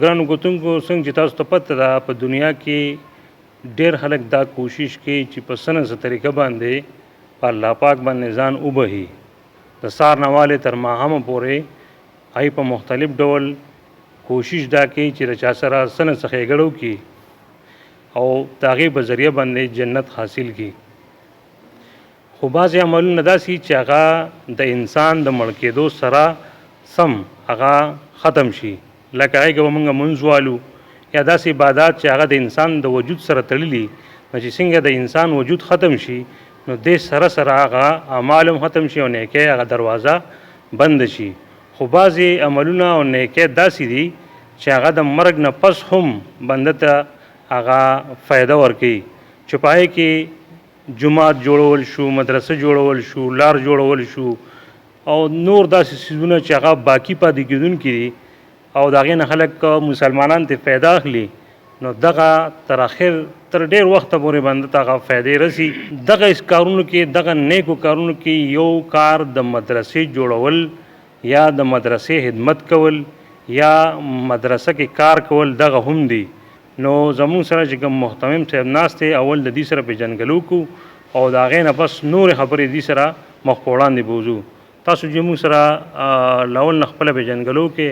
ګرانو کتونکو څنګه چې تاسو ته پته ده په دنیا کې ډېر خلک دا کوشش کوي چې په څه نه څه طریقه باندې په الله پاک باندې ځان وبهي د سهار نه والې تر ماښامه پورې هغوی په مختلف ډول کوشش دا کوي چې د چا سره څه نه څه ښېګړه وکړي او د هغې په ذریعه باندې جنت حاصل کړي. خو بعضې عملونه داسې چې هغه د انسان د مړ کېدو سره سم هغه ختم شي، لکه هغې کې به موږ لمونځ والو یا داسې عبادات چې هغه د انسان د وجود سره تړلي، نو چې څنګه د انسان وجود ختم شي نو دې سره سره هغه اعمال هم ختم شي او نیکۍ هغه دروازه بند شي. خو بعضې عملونه او نیکۍ داسې دي چې هغه د مرګ نه پس هم بنده ته هغه فایده ورکوي، چې په هغې کې جومات جوړول شو، مدرسه جوړول شو، لار جوړول شو او نور داسې څیزونه چې هغه باقي پاتې کېدونکي دي او د هغې نه خلک مسلمانان ته فایده اخلي، نو دغه تر اخر تر ډېر وخته پورې بنده ته هغه فایدې رسي. دغه کارونو کې دغه نیکو کارونو کې یو کار د مدرسې جوړول یا د مدرسې خدمت کول یا مدرسه کې کار کول دغه هم دي. نو زموږ سره چې کوم محتمم صاحب ناست دی، اول د دې سره پېژندګلو کوو او د هغې نه پس نورې خبرې دې سره مخ په وړاندې بوځو. تاسو چې موږ سره له اول نه خپله پېژندګلو کې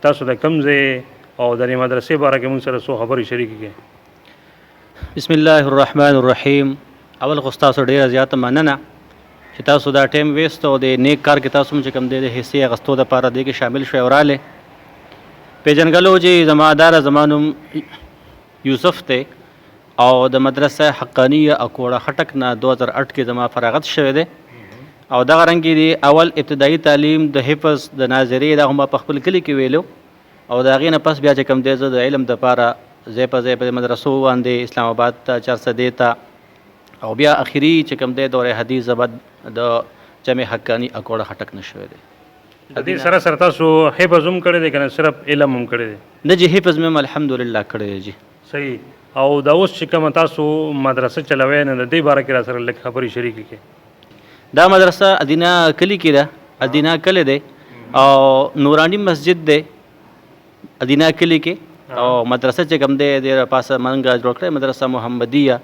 تاسو د کوم ځای او د دې مدرسې باره کې موږ سره څو خبرې شریکې کړئ. بسم الله الرحمن الرحیم. اول خو ستاسو ډېره زیاته مننه چې تاسو دا ټایم ویست او د نیک کار کې تاسو چې کوم دی د حصې اخیستو دپاره دې کې شامل شوئ او راغلې. پېژنګلو چې زما داره زما نوم یوسف دی او د مدرسه حقانیه اکوړه خټک نه 2008 کې زما فراغت شوی دی او دغه رنګې دی اول ابتدایي تعلیم د حفظ د ناظرې دا هم په خپل کلي کې ویلو او د هغې نه پس بیا چې کوم دی زه د علم دپاره ځای په ځای په مدرسو باندې اسلام آباد ته 403 ته او بیا اخري چې کوم دی دوره حدیث زبد د جمع حقانی اکوړه خټک نه شوی دی. د دې سره سره تاسو حفظ هم کړی دی که نه صرف علم هم کړی دی؟ نه جی حفظ مې هم الحمدلله کړی دی جی. صحیح. او دا اوس چې کومه تاسو مدرسه چلوئ نو د دې باره کې را سره لږ خبرې شریکې کړئ. دا مدرسه ادینه کلي کې ده، ادینه کلی دی او نورانی مسجد دی ادینه کلي کې او مدرسه چې کوم دی د پاسه منګه جوړ کړی مدرسه محمدیه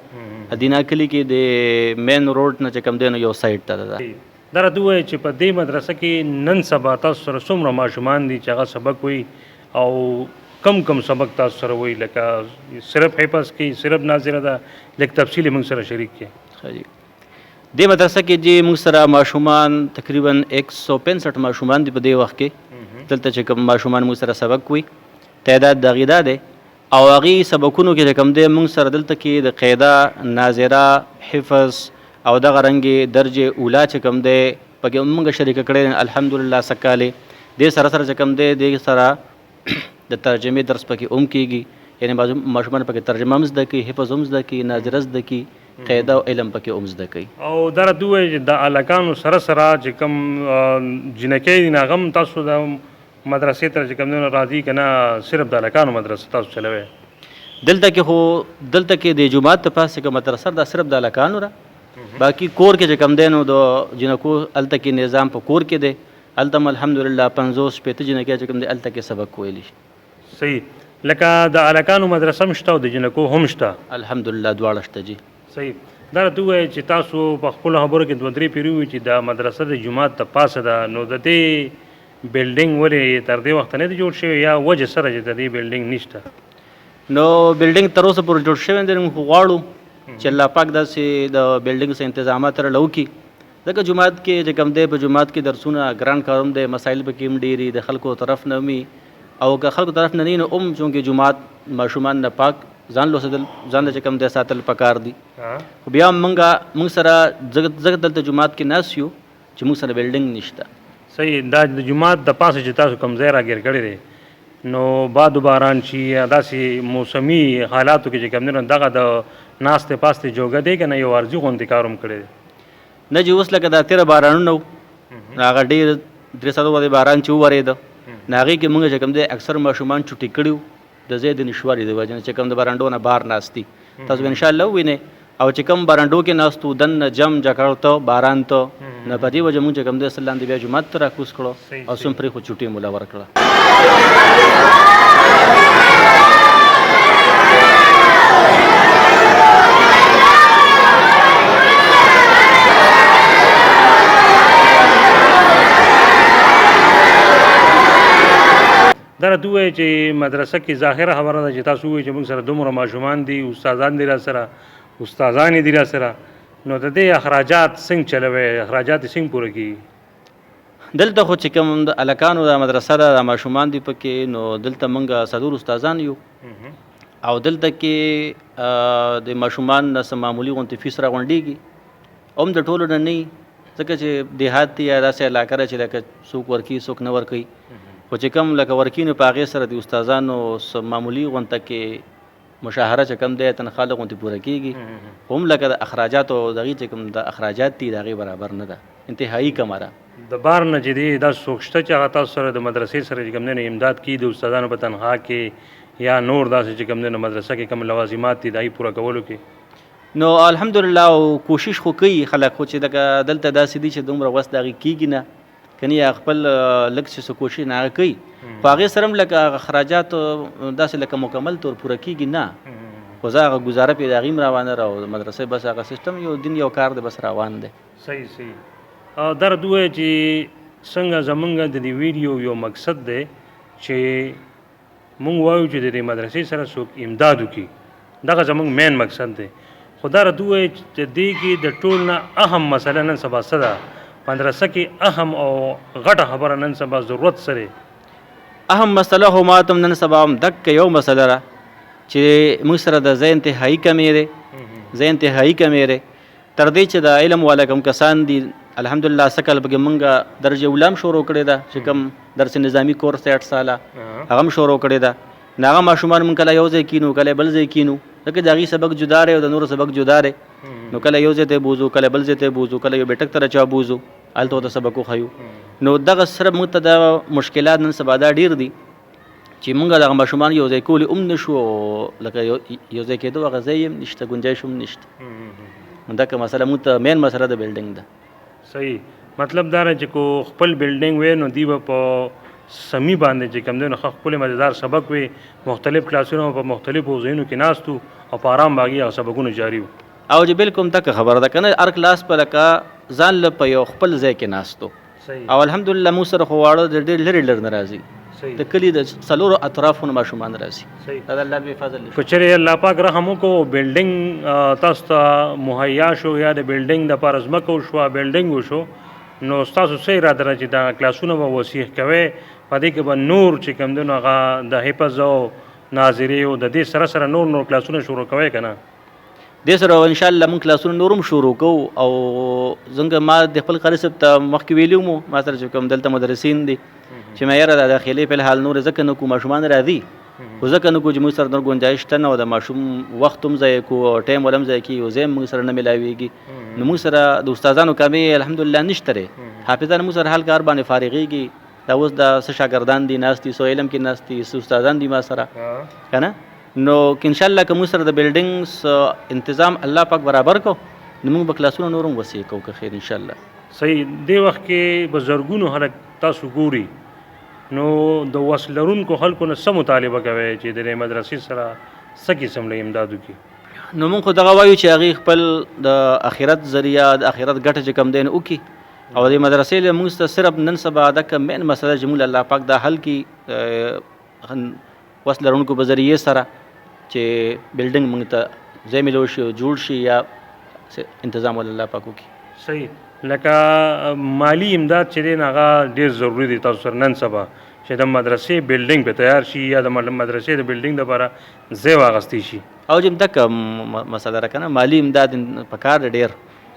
ادینه کلي کې د مین روډ نه چې کوم دی نو یو سایډ ته ده. دا راته ووایئ چې په دې مدرسه کې نن سبا تاسو سره څومره ماشومان دي چې هغه سبق وایي او کم سبق تاسو سره وایي، لکه صرف حفظ کې صرف ناظره ده، لږ تفصیل موږ سره شریک کړئ. دې مدرسه کې چې موږ سره ماشومان تقریبا 165 ماشومان دي په دې وخت کې. دلته چې کوم ماشومان موږ سره سبق وایي تعداد د هغې دا دی او هغې سبقونو کې چې کوم دی موږ سره دلته کې د قاعده، ناظره، حفظ او دغه رنګې درجې اولا چې کوم دی پکې موږ شریکه کړی الحمدلله سکالې. دې سره سره چې کوم دی دې سره د ترجمې درس پکې هم کېږي، یعنې ماشومان پکې ترجمه هم زده کوي، حفظ هم زده کوي، ناظره زده کوي، قاعده او علم پکې هم زده کوي. او دا راته ووایئ چې د هلکانو سره سره چې کوم جنکۍ دي نو هغه هم تاسو د مدرسې ته چې کوم دی راځي که نه صرف د هلکانو مدرسه تاسو چلوئ؟ دلته کې د جومات د پاسه کوم مدرسه دا صرف د هلکانو ده، باقي کور کې چې کوم دی نو د جنکو هلته کې نظام په کور کې دی، هلته هم الحمدلله 50-60 جنکۍ چې کوم دی هلته کې سبق ویلی. صحیح. لکه د هلکانو مدرسه هم شته او د جنکو هم شته؟ الحمدلله دواړه شته جی. صحیح. دا راته ووایئ چې تاسو په خپلو خبرو کې 2-3 پیرې ووایي چې دا مدرسه د جومات د پاسه ده، نو د دې بلډینګ ولې تر دې وخته نه دی جوړ شوی یا وجه سره چې د دې بلډینګ نشته؟ نو بلډینګ تر اوسه پورې جوړ شوی دی، موږ غواړو چې الله پاک داسې د بلډینګ څه انتظامات راله وکړي، ځکه جومات کې چې کوم دی په جومات کې درسونه ګران کار هم دی، مسایل پکې هم ډېري د خلکو طرف نه وي او که خلکو طرف نه نه نو چونکې جومات ماشومان نه پاک ځان لوسېدل ځان چې کوم دی ساتل پکار دي. خو بیا موږ سره ځکه دلته جومات کې ناست یو چې موږ سره بلډینګ نشته. صحیح. دا د جومات د پاسه چې تاسو کوم ځای راګیر کړی دی نو باد و باران شي یا داسې موسمي حالاتو کې چې کوم دی نو دغه د ناستې پاستې جوګه دی که نه یو عرضي غوندې کار هم کړی دی؟ نه جی اوس لکه دا تېره بارانونه و هغه ډېر 3 ساعته باندې باران چې وورېده نو هغې کې موږ چې کوم دی اکثر ماشومان چوټي کړي وو د ځای د نشواري د وجې نه چې کوم د بارانډو نه بار ناست دي. تاسو به انشاءالله ووینئ او چې کوم بارانډو کې ناست وو دننه جم جکړ ته باران ته نو په دې وجه موږ چې کوم دی اصل لاندې بیا جومات ته راکوز کړو او څوم پرې خو چوټي مولا ورکړه. دا راته ووایه چې مدرسه کې ظاهره خبره ده چې تاسو ووایئ چې موږ سره دومره ماشومان دي، استادان دي را سره، استادانې دي را سره، نو د دې اخراجات څنګه چلوئ؟ اخراجات یې څنګه پوره کېږي؟ دلته خو چې کوم د هلکانو دا مدرسه ده، دا ماشومان دي پکې، نو دلته موږ څلور استادان یو او دلته کې د ماشومان نه څه معمولي غوندې فیس راغونډېږي، هم د ټولو نه نه وي، ځکه چې دیهات یا داسې علاقه ده چې لکه څوک ورکوي څوک نه ورکوي، خو چې کوم لکه ورکوي نو په هغې سره د استادانو څه معمولي غونته کې مشاهره چې کوم دی تنخوا له غوندې پوره کېږي، خو هم لکه د اخراجاتو دغې چې کوم د اخراجات دي د هغې برابر نه ده، انتهایي کمه ده. د بار نه چې دی داسې څوک شته چې هغه تاسو سره د مدرسې سره چې کوم دی نه امداد کړي د استادانو په تنخوا کې یا نور داسې چې کوم دی نه مدرسه کې کوم لوازمات دي د هغې پوره کولو کې؟ نو الحمدلله او کوشش خو کوي خلک، خو چې لکه دلته داسې دي چې دومره وس د هغې کېږي نه، کنی یا خپل لږ چې څه کوشش نه هغه کوي، په هغې سره هم لکه اخراجات داسې لکه مکمل طور پوره کېږي نه، خو زه هغه ګزاره پرې د هغې هم روانه ده او د مدرسې بس هغه سیسټم یو دین یو کار دی بس روان دی. صحیح صحیح. دا راته ووایه چې څنګه زمونږ د دې ویډیو یو مقصد دی چې مونږ وایو چې د دې مدرسې سره څوک امداد وکړي، دغه زمونږ مین مقصد دی، خو دا راته ووایه چې دې کې د ټول نه اهم مسله نن سبا څه ده؟ مدرسه کې اهم او غټه خبره نن سبا ضرورت سره اهم مسله خو ما ته نن سبا هم دک یو مسله ده چې موږ سره د ځای انتهایي کمې دی، ځای انتهایي کمې دی، تر دې چې د علم والا کوم کسان دي الحمدلله سکل پکې موږ درجه اوله هم شروع کړې ده، چې کوم درس نظامي کورس دی 8 ساله هغه هم شروع کړې ده، نو هغه ماشومان موږ کله یو ځای کینو کله بل ځای کینو، ځکه د هغې سبق جدا دی او د نورو سبق جدا دی، نو کله یو ځای ته بوځو کله بل ځای ته بوځو کله یو بیټک ته راچا بوځو هلته ورته سبق وښیو، نو دغه سره موږ ته دا مشکلات نن سبا دا ډېر دي چې موږ دغه ماشومان یو ځای کولی هم نه شو، لکه یو ځای کېدو هغه ځای هم نشته، گنجایش هم نشته، دغه مسله موږ ته مین مسله د بلډینګ ده. صحیح. مطلب دا دی چې کو خپل بلډینګ وی نو دی به په سمی باندې چې کوم دی نو خپل مزیدار سبق وي، مختلف کلاسونه په مختلفو ځایونو کې ناستو او په آرام باغي هغه سبقونه جاري وو. او چې بالکل تک خبره ده کنه هر کلاس په لکه ځان له په یو خپل ځای کې ناستو، او الحمدلله موږ سره خو واړه د ډېر لرې لرې نه راځي، د کلي د څلورو اطرافونو ماشومان راځي، دا د الله بې فضل دی. که چېرې الله پاک رحم وکړو بلډینګ تاسو ته مهیا شو یا د بلډینګ دپاره ځمکه وشوه بلډینګ وشو، نو ستاسو څه اراده ده چې دا کلاسونه به وسیع کوئ، په دې کې به نور چې کوم دی نو هغه د حفظ او ناظرې او د دې سره سره نور کلاسونه شروع کوئ که نه؟ دې سره انشاءالله موږ کلاسونه نور هم شروع کوو، او څنګه ما د خپل قاري صاحب ته مخکې ویلي ومو ما سره چې کوم دلته مدرسین دي چې ما یاره دا داخلي په الحال نور ځکه نه کوو ماشومان راځي، خو ځکه نه کوو چې موږ سره نور ګنجایش شته نه او د ماشوم وخت هم ضایع کوو او ټایم ول هم ضایع کېږي او ځای هم موږ سره نه میلاویږي، نو موږ سره د استادانو کمې الحمدلله نشته دی، حافظان موږ سره حال کار باندې فارغېږي، دا اوس د څه شاګردان دي ناست دي، څو علم کې ناست دي، څه استادان دي ما سره که نه، نو که انشاءالله که موږ سره د بلډینګ تنظام الله پاک برابر کو نو موږ به کلاسونه نور هم وسیع کوو که خیر انشاءالله. صحیح. دې وخت کې به زرګونو خلک تاسو ګوري، نو د وس لرونکو خلکو نه څه مطالبه کوئ چې د دې مدرسې سره څه قسم له امداد وکړي؟ نو موږ خو دغه وایو چې هغې خپل د آخرت ذریعه د آخرت ګټه چې کوم دی نو وکړي، او د مدرسې له موږ ته صرف نن سبا دغه مین مسله چې موږ الله پاک دا حل کړي وس لرونکو په ذریعې سره چې بلډینګ موږ ته ځای میلو شي جوړ شي یا انتظام ول الله پاک وکړي. صحیح. لکه مالی امداد چې دی هغه ډېر ضروري دی تاسو سره نن سبا چې د مدرسې بلډینګ په تیار شي یا د مدرسې د بلډینګ دپاره ځای واخیستی شي، او چې دغه مسله ده که نه مالي امداد پکار دی ډېر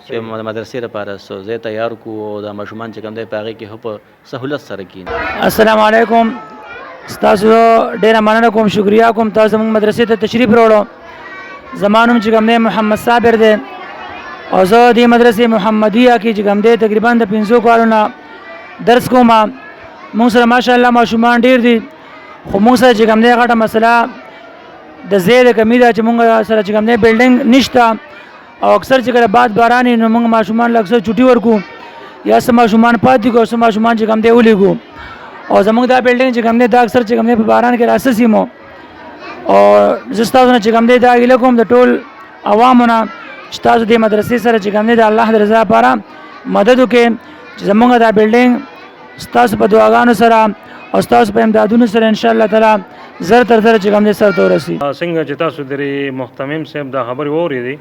چې د مدرسې لپاره څه ځای تیار کړو او د ماشومان چې کوم دی په هغې کې هم په سهولت سره کښېني. السلام علیکم. ستاسو ډېره مننه کوم، شکریا کوم تاسو زموږ مدرسې ته تشریف راوړو. زما نوم چې کوم دی محمد صابر دی او زه دې مدرسې محمدیه کې چې کوم دی تقریبا د 500 کالو نه درس کوم. موږ سره ماشاءالله ماشومان ډېر دي، خو موږ سره چې کوم دی غټه مسله د ځای د کمي ده چې موږ سره چې کوم دی بلډینګ نشته، او اکثر چې کله باد باران نو موږ ماشومان له اکثر چوټي ورکو یا څه ماشومان پاتې کړو څه ماشومان چې کوم دی ولیږو، او زموږ دا بلډینګ چې کوم دی دا اکثر چې کوم دی په باران کې راسسي مو، او زه ستاسو نه چې کوم دی دا هیله کوم د ټول عوامو نه چې تاسو دې مدرسې سره چې کوم دی د الله د رضا لپاره مدد وکړئ چې زموږ دا بلډینګ ستاسو په دعاګانو سره او ستاسو په امدادونو سره ان شاء الله تعالی زر تر زر چې کوم دی سر ته ورسي. څنګه چې تاسو درې محتمم صاحب دا خبرې واورېدې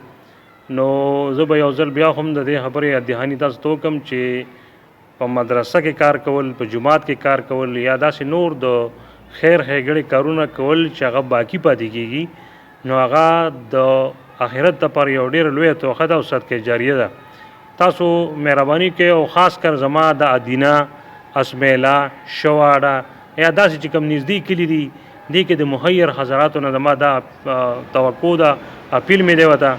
نو زه به یو ځل بیا هم د دې خبرې یاددهاني تاسو ته وکړم چې په مدرسه کې کار کول، په جومات کې کار کول یا داسې نور د خیر ښېګړې کارونه کول چې هغه باقي پاتې کېږي نو هغه د آخرت لپاره یو ډېره لویه توښه ده او صدقه جاریه ده. تاسو مهرباني کوئ او خاص کر زما د ادینه، اسمیلا، شواړه یا داسې چې کوم نږدې کلي دي دې کې د مهیر حضراتو نه زما دا توقع ده، اپیل مې دی ورته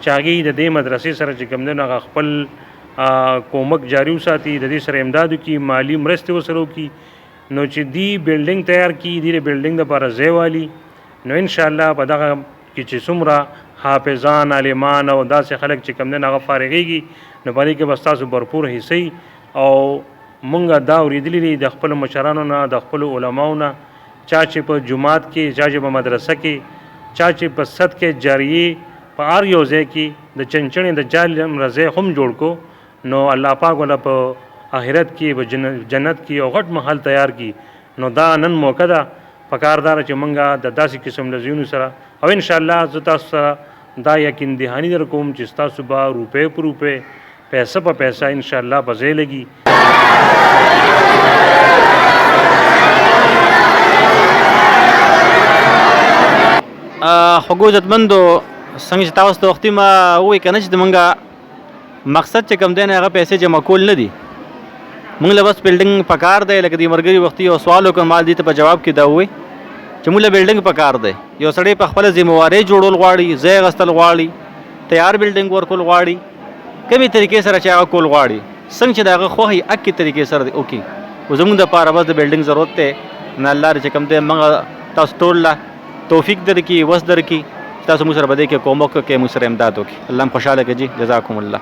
چې هغوی د دې مدرسې سره چې کوم دی نو هغه خپل کومک جاري وساتي، د دې سره امداد وکړي، مالي مرستې ورسره وکړي نو چې دی بلډینګ تیار کړي، دې بلډینګ دپاره ځای والي نو انشاءالله په دغه کې چې څومره حافظان، عالمان او داسې خلک چې کوم دی هغه فارغېږي نو په دې کې به ستاسو بھرپور حصې او مونږ دا اورېدلي دي د خپلو مشرانو نه، د خپلو علماو نه، چا چې په جومات کې، چا چې په مدرسه کې، چا چې په صدقې جاریې په هر یو ځای کې د چنچڼې د جال ځای هم جوړ کو نو الله پاک والا په آخرت کې په جنت کې یو غټ محل تیار کړي نو دا نن موقع ده پکار دار چې مونږ د داسې قسم له ځایونو سره او انشاءالله زه تاسو سره دا یقین دهاني در کوم چې ستاسو به روپۍ په روپۍ، پیسه په پیسه انشاءالله په ځای لګي. خوږو عزتمندو څنګه چې تاسو ته وختي ما ووایي که نه چې زمونږ مقصد چې کوم دی نه هغه پیسې جمع کول نه دي، مونږ له بس بلډینګ پکار دی. لکه د ملګري وختي یو سوال وکړ ما دې ته په جواب کې دا ووایي چې مونږ له بلډینګ پکار دی. یو سړی په خپله ذمهوارۍ جوړول غواړي، ځای اخیستل غواړي، تیار بلډینګ ورکول غواړي، کومې طریقې سره چې هغه کول غواړي څنګه چې د هغه خوښې اکې طریقې سره وکړي. خو زمونږ دپاره بس د بلډینګ ضرورت دی نه الله چې کوم دی موږ تاسو ټول له توفیق درکړي، وس درکړي، تاسو موږ سره به دې کې کومک وکړئ، موږ سره امداد وکړي. الله هم خوشحاله کړي. جزاکم الله.